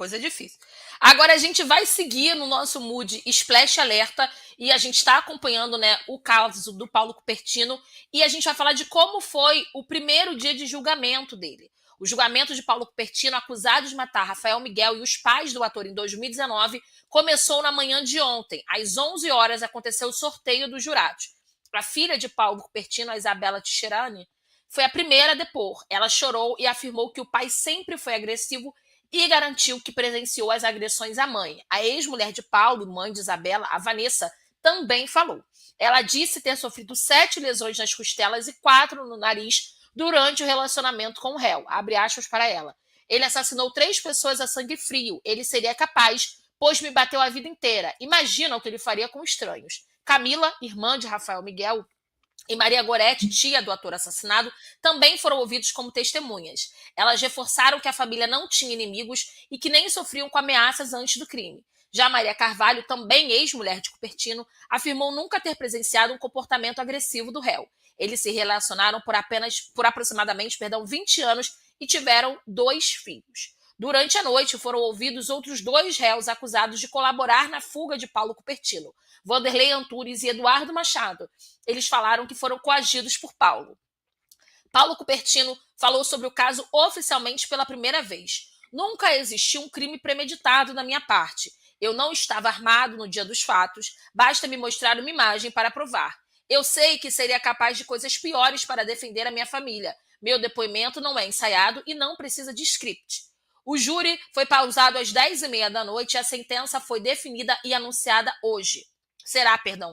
coisa difícil. Agora a gente vai seguir no nosso mood Splash Alerta e a gente está acompanhando, né, o caso do Paulo Cupertino e a gente vai falar de como foi o primeiro dia de julgamento dele. O julgamento de Paulo Cupertino, acusado de matar Rafael Miguel e os pais do ator em 2019, começou na manhã de ontem. Às 11 horas aconteceu o sorteio dos jurados. A filha de Paulo Cupertino, a Isabela Tischerani, foi a primeira a depor. Ela chorou e afirmou que o pai sempre foi agressivo e garantiu que presenciou as agressões à mãe. A ex-mulher de Paulo, mãe de Isabela, a Vanessa, também falou. Ela disse ter sofrido 7 lesões nas costelas e 4 no nariz durante o relacionamento com o réu. Abre aspas para ela. Ele assassinou 3 pessoas a sangue frio. Ele seria capaz, pois me bateu a vida inteira. Imagina o que ele faria com estranhos. Camila, irmã de Rafael Miguel, e Maria Goretti, tia do ator assassinado, também foram ouvidos como testemunhas. Elas reforçaram que a família não tinha inimigos e que nem sofriam com ameaças antes do crime. Já Maria Carvalho, também ex-mulher de Cupertino, afirmou nunca ter presenciado um comportamento agressivo do réu. Eles se relacionaram por aproximadamente 20 anos e tiveram 2 filhos. Durante a noite foram ouvidos outros 2 réus acusados de colaborar na fuga de Paulo Cupertino, Vanderlei Antunes e Eduardo Machado. Eles falaram que foram coagidos por Paulo. Paulo Cupertino falou sobre o caso oficialmente pela primeira vez. Nunca existiu um crime premeditado da minha parte. Eu não estava armado no dia dos fatos, basta me mostrar uma imagem para provar. Eu sei que seria capaz de coisas piores para defender a minha família. Meu depoimento não é ensaiado e não precisa de script. O júri foi pausado às 10h30 da noite e a sentença foi definida e anunciada hoje.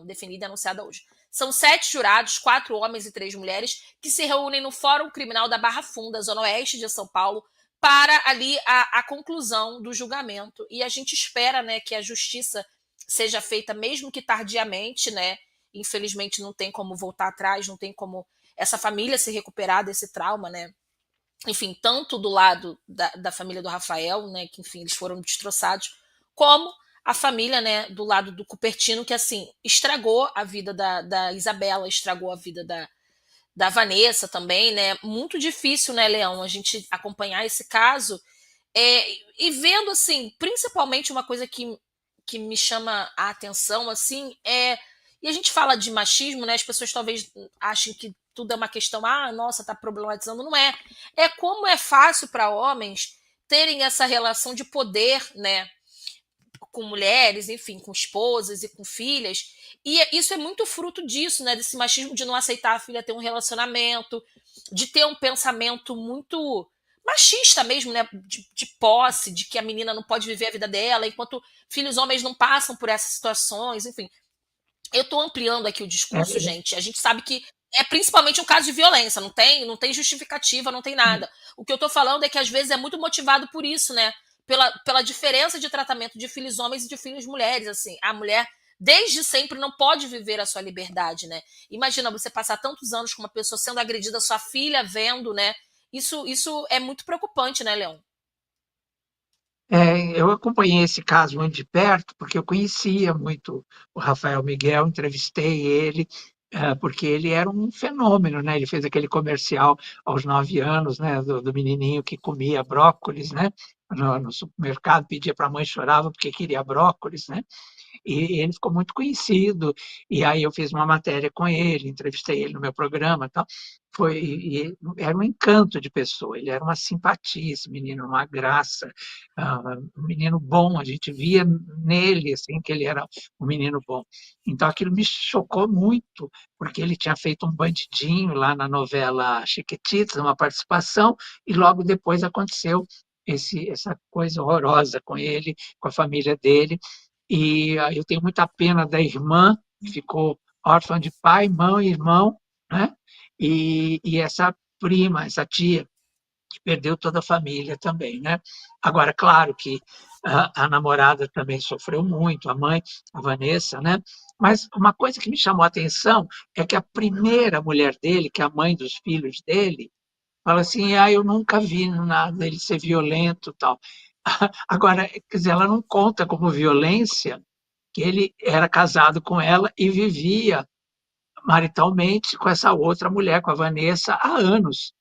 Definida e anunciada hoje. São 7 jurados, 4 homens e 3 mulheres, que se reúnem no Fórum Criminal da Barra Funda, zona oeste de São Paulo, para ali a conclusão do julgamento. E a gente espera, né, que a justiça seja feita, mesmo que tardiamente, né? Infelizmente não tem como voltar atrás, não tem como essa família se recuperar desse trauma, né? Enfim, tanto do lado da família do Rafael, né, que enfim, eles foram destroçados, como a família, né, do lado do Cupertino, que assim, estragou a vida da Isabela, estragou a vida da Vanessa também, né, muito difícil, né, Leão, a gente acompanhar esse caso, e vendo, assim, principalmente uma coisa que me chama a atenção, assim, e a gente fala de machismo, né, as pessoas talvez achem que tudo é uma questão, nossa, tá problematizando, não é. É como é fácil para homens terem essa relação de poder, né, com mulheres, enfim, com esposas e com filhas, e isso é muito fruto disso, né, desse machismo de não aceitar a filha ter um relacionamento, de ter um pensamento muito machista mesmo, né, de posse, de que a menina não pode viver a vida dela, enquanto filhos homens não passam por essas situações, enfim. Eu estou ampliando aqui o discurso, É, gente. A gente sabe que é principalmente um caso de violência, não tem justificativa, não tem nada. O que eu estou falando é que às vezes é muito motivado por isso, né? Pela diferença de tratamento de filhos homens e de filhos mulheres, assim. A mulher desde sempre não pode viver a sua liberdade, né? Imagina você passar tantos anos com uma pessoa sendo agredida, sua filha vendo, né? Isso é muito preocupante, né, Leão? eu acompanhei esse caso muito de perto, porque eu conhecia muito o Rafael Miguel, entrevistei ele, porque ele era um fenômeno, né? Ele fez aquele comercial aos 9 anos, né? Do menininho que comia brócolis, né? No supermercado, pedia para a mãe, chorava porque queria brócolis, né? E ele ficou muito conhecido, e aí eu fiz uma matéria com ele, entrevistei ele no meu programa, e tal. Era um encanto de pessoa, ele era uma simpatia, esse menino, uma graça, um menino bom, a gente via nele assim, que ele era um menino bom. Então aquilo me chocou muito, porque ele tinha feito um bandidinho lá na novela Chiquititas, uma participação, e logo depois aconteceu essa coisa horrorosa com ele, com a família dele, e eu tenho muita pena da irmã, que ficou órfã de pai, mãe, irmão, né? E essa prima, essa tia, que perdeu toda a família também, né? Agora, claro que a namorada também sofreu muito, a mãe, a Vanessa, né? Mas uma coisa que me chamou a atenção é que a primeira mulher dele, que é a mãe dos filhos dele, fala assim, eu nunca vi nada ele ser violento, tal. Agora, quer dizer, ela não conta como violência que ele era casado com ela e vivia maritalmente com essa outra mulher, com a Vanessa, há anos.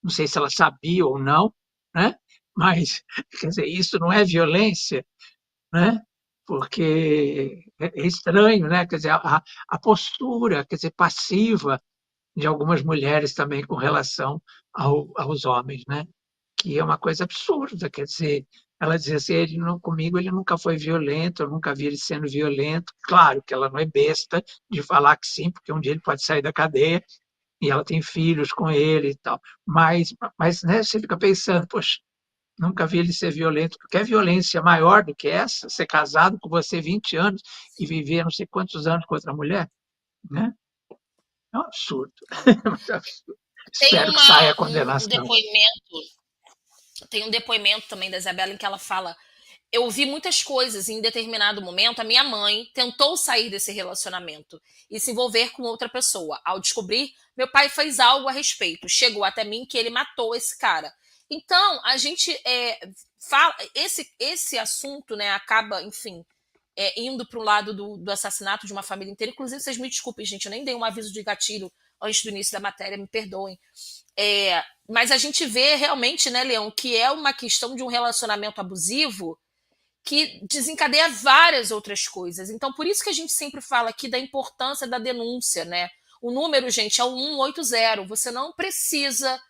Não sei se ela sabia ou não, né? Mas, quer dizer, isso não é violência, né? Porque é estranho, né? Quer dizer, a postura, quer dizer, passiva de algumas mulheres também com relação aos homens, né? Que é uma coisa absurda, quer dizer, ela dizia assim, ele não, comigo ele nunca foi violento, eu nunca vi ele sendo violento. Claro que ela não é besta de falar que sim, porque um dia ele pode sair da cadeia e ela tem filhos com ele e tal. Mas né, você fica pensando, poxa, nunca vi ele ser violento. Quer violência maior do que essa? Ser casado com você 20 anos e viver não sei quantos anos com outra mulher? Né? É um absurdo. É. Mas é absurdo. Tem Espero que saia a um condenação. depoimento, tem um depoimento também da Isabela em que ela fala: eu ouvi muitas coisas e em determinado momento a minha mãe tentou sair desse relacionamento e se envolver com outra pessoa. Ao descobrir, meu pai fez algo a respeito. Chegou até mim que ele matou esse cara. Então, a gente fala, esse assunto, né, acaba, enfim, indo para o lado do assassinato de uma família inteira. Inclusive, vocês me desculpem, gente, eu nem dei um aviso de gatilho antes do início da matéria, me perdoem. Mas a gente vê realmente, né, Leão, que é uma questão de um relacionamento abusivo que desencadeia várias outras coisas. Então, por isso que a gente sempre fala aqui da importância da denúncia, né? O número, gente, é o 180. Você não precisa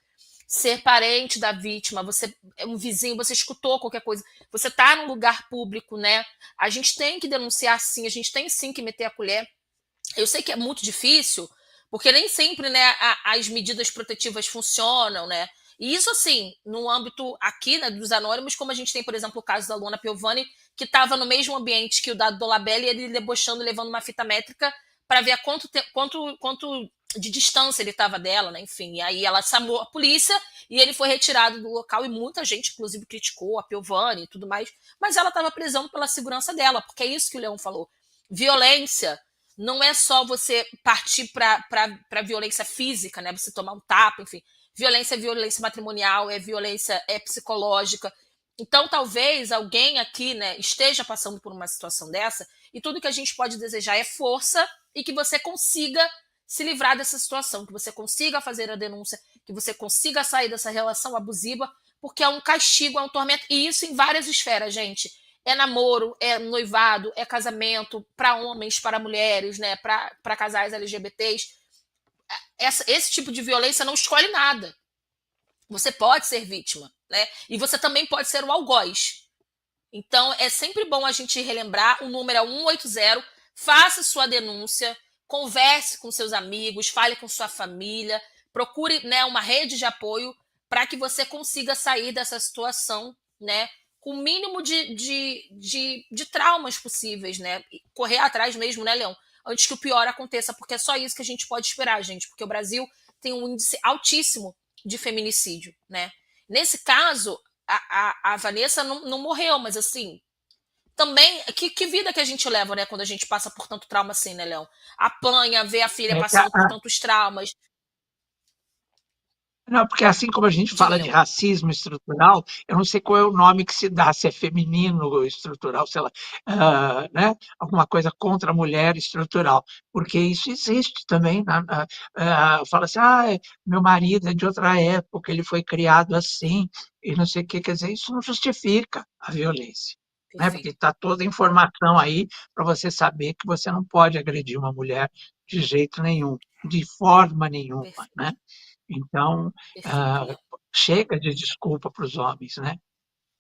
ser parente da vítima, você é um vizinho, você escutou qualquer coisa, você está num lugar público, né? A gente tem que denunciar sim, a gente tem sim que meter a colher. Eu sei que é muito difícil, porque nem sempre, né, as medidas protetivas funcionam, né? E isso, assim, no âmbito aqui, né, dos anônimos, como a gente tem, por exemplo, o caso da Luana Piovani, que estava no mesmo ambiente que o Dado Dolabella, e ele debochando, levando uma fita métrica para ver a quanto de distância ele estava dela, né? Enfim, e aí ela chamou a polícia e ele foi retirado do local, e muita gente, inclusive, criticou a Piovani e tudo mais, mas ela estava prezando pela segurança dela, porque é isso que o Leão falou. Violência não é só você partir para violência física, né? Você tomar um tapa, enfim. Violência é violência matrimonial, é violência psicológica. Então, talvez alguém aqui, né, esteja passando por uma situação dessa, e tudo que a gente pode desejar é força e que você consiga se livrar dessa situação, que você consiga fazer a denúncia, que você consiga sair dessa relação abusiva, porque é um castigo, é um tormento, e isso em várias esferas, gente. É namoro, é noivado, é casamento, para homens, para mulheres, né, para casais LGBTs. Esse tipo de violência não escolhe nada. Você pode ser vítima, né? E você também pode ser um algoz. Então, é sempre bom a gente relembrar, o número é 180, faça sua denúncia, converse com seus amigos, fale com sua família, procure, né, uma rede de apoio para que você consiga sair dessa situação, né, com o mínimo de traumas possíveis, né? E correr atrás mesmo, né, Leão? Antes que o pior aconteça, porque é só isso que a gente pode esperar, gente, porque o Brasil tem um índice altíssimo de feminicídio, né? Nesse caso, a Vanessa não morreu, mas assim, também, que vida que a gente leva, né, quando a gente passa por tanto trauma assim, né, Leão? Apanha, vê a filha É, passando por tantos traumas. não, porque assim como a gente Diga, fala de Leão. racismo estrutural, eu não sei qual é o nome que se dá, se é feminino estrutural, sei lá, né? Alguma coisa contra a mulher estrutural, porque isso existe também. Fala assim, meu marido é de outra época, ele foi criado assim, e não sei o que, quer dizer, isso não justifica a violência. Né? Porque Perfeito, está toda a informação aí para você saber que você não pode agredir uma mulher de jeito nenhum, de forma nenhuma, perfeito, né? Então, perfeito, ah, Leão. chega de desculpa para os homens, né?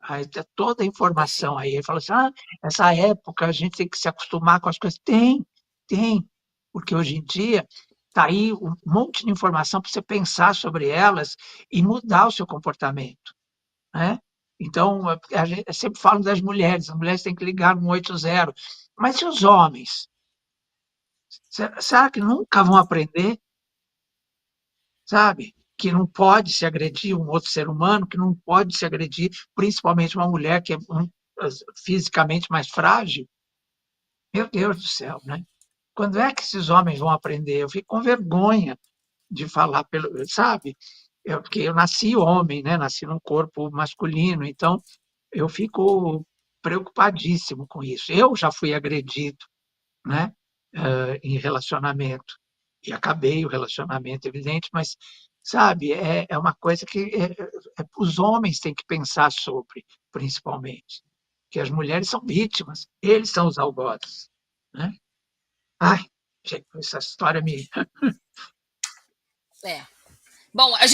Aí tá toda a informação Perfeito. aí. Ele fala assim: essa época a gente tem que se acostumar com as coisas. Tem, porque hoje em dia está aí um monte de informação para você pensar sobre elas e mudar o seu comportamento, né? Então, a gente sempre falo das mulheres, as mulheres têm que ligar no 180, mas e os homens? Será que nunca vão aprender? Sabe? Que não pode se agredir um outro ser humano, que não pode se agredir, principalmente uma mulher que é fisicamente mais frágil. Meu Deus do céu, né? Quando é que esses homens vão aprender? Eu fico com vergonha de falar sabe? Porque eu nasci homem, né? Nasci num corpo masculino, então eu fico preocupadíssimo com isso. Eu já fui agredido, né? Em relacionamento e acabei o relacionamento, evidente, mas sabe, é uma coisa que os homens têm que pensar sobre, principalmente. Que as mulheres são vítimas, eles são os algozes. Né? Ai, gente, essa história me. É. Bom, a gente